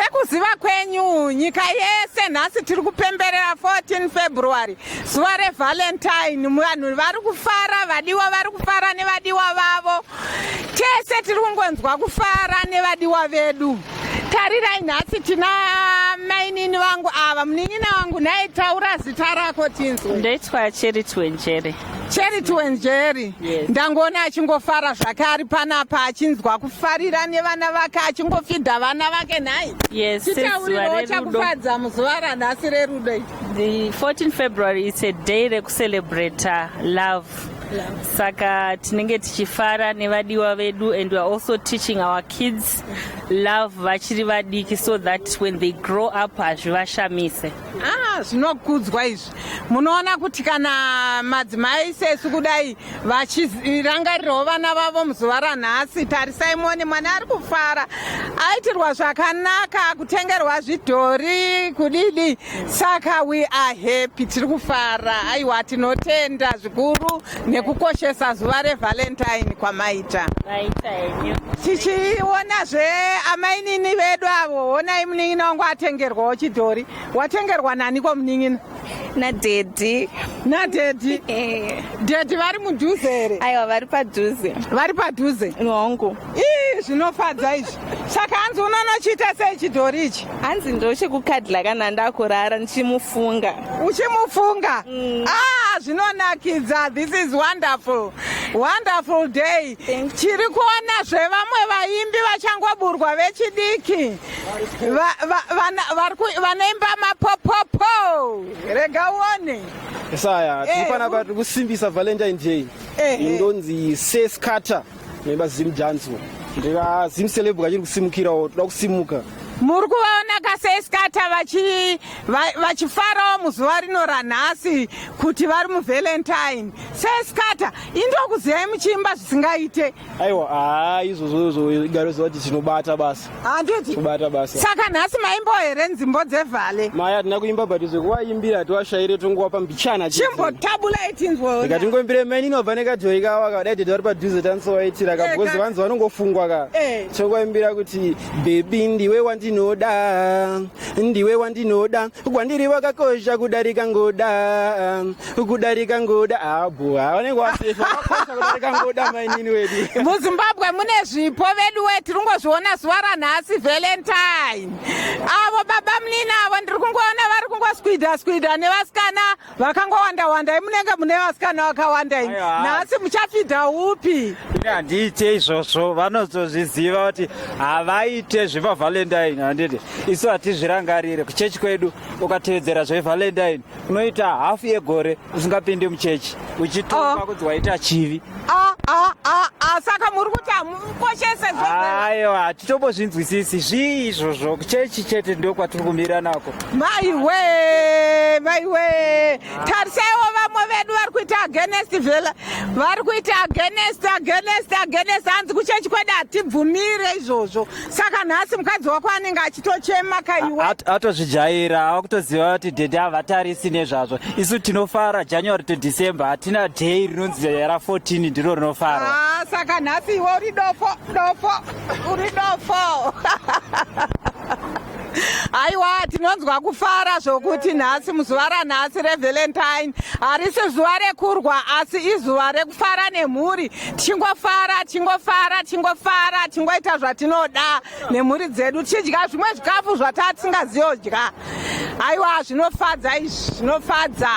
Sekuziva kwenyu nyika yese nhasi tiri kupemberera 14 February zuva reValentine. Vanhu vari kufara, vadiwa vari kufara nevadiwa vavo. Tese tiri kungonzwa kufara nevadiwa vedu. Tarirai nhasi tina mainini vangu ava. Munin'ina wangu nai taura zita rako tinzwe. Ndoitwa Charity Wenjeri. Charity Wenjeri. Yes. Ndangona achingofara zvakare panapa achinzwa kufarira nevana vake achingofidha vana vake nhai. Yes, titaurirawo chakufadza muzuva ranhasi rerudo iri. The 14th February is a day celebrate love. Saka tinenge tichifara nevadiwa vedu, and we are also teaching our kids love vachiri vadiki, so that when they grow up hazvivashamise. Zvinokudzwa izvi. Munoona kuti kana madzimai sesu kudai vachirangarirawo vana vavo muzuva ranhasi, tarisai muone mwana ari kufara, aitirwa zvakanaka, kutengerwa zvidhori kudidi. Saka we are happy, tiri kufara. Aiwa, tinotenda zvikuru nekukoshesa zuva reValentine kwamaita. Tichionazve amainini vedu avo, onai munin'ina wangu atengerwawo chidhori. Watengerwa nani munin'ina? Nadedhi. Nadedhi? Dedhi vari mudhuze here? Aiwa, vari padhuze. Vari padhuze? Nhongo. Zvinofadza izvi. Saka hanzi unonochiita sei chidhori ichi? Hanzi ndochekukadhla kana ndakurara ndichimufunga. Uchimufunga? Zvinonakidza. This is wonderful. Wonderful day. Chiri kuona zvevamwe vaimbi vachangoburwa vechidiki. Vanoimba mapopopo. Rega uone. Saya, tifanaka kusimbisa Valentine Day. Indonzi seskata nebazimjanzo. Ndikazimselebhu kachiri kusimukirawo, toda kusimuka. Muri kuvaona kaseskata vachifarawo muzuva rino ranhasi kuti vari muValentine. Seskata indokuziyai muchiimba zvisingaite. Aiwa, izvozvo igaro zivati tinobata basa. Handiti? Tobata basa. Saka nhasi maimbo here nzimbo dzevhale? Mai hatina kuimba, but zvekuwaimbira tiwashaire tongowapa mbichana. Chimbotabulate nzvona. Ndikatingoimbire maini nobva nekadhori kava kadai dedhi vari padhuze tanisovaitira ka, because vanzi vanongofungwa ka. Tongoimbira kuti baby ndiwe wandinoda, ndiwe wandinoda, kwandiri wakakosha kudarika ngoda, kudarika ngoda. Vanenge vasefa vakosha kudarika ngoda mainini wedu. MuZimbabwe mune zvipo vedu tiri kungozviona zuva ranhasi Valentine. Avo baba munini avo ndiri kungoona vari kungoskwidha nevasikana vakangowanda. Munenge mune vasikana vakawanda ini. Nhasi muchafidha upi? Handiite izvozvo, vanozozviziva kuti havaite zvepaValentine. Handiti isu hatizvirangarire. Kuchechi kwedu ukatevedzera zveValentine unoita hafu yegore usingapindi muchechi uchitopa kuti waita chivi. Saka muri kuti hamukoshese aiwa, hatitombozvinzwisisi zviizvozvo. Kuchechi chete ndio kwatiri kumira nako. Maiwe, tarisaiwo vamwe vedu vari kuita against hanzi kuchechi kwedu hatibvumire izvozvo. Saka nhasi mukadzi wako anenge achitochema kaiwe. Atozvijaira, akutoziva kuti dedhi havatarisi nezvazvo. Isu tinofara January to December, hatina day rinonzi ra14 ndiro rinofara. Saka nhasi iwe uri dofo. Aiwa, tinonzwa kufara zvokuti nhasi muzuva ranhasi reValentine harisi zuva rekurwa, asi izuva rekufara nemhuri. Tingoita zvatinoda nemhuri dzedu, tichidya zvimwe zvikafu zvatatisingaziyodya. Aiwa, zvinofadza izvi, zvinofadza.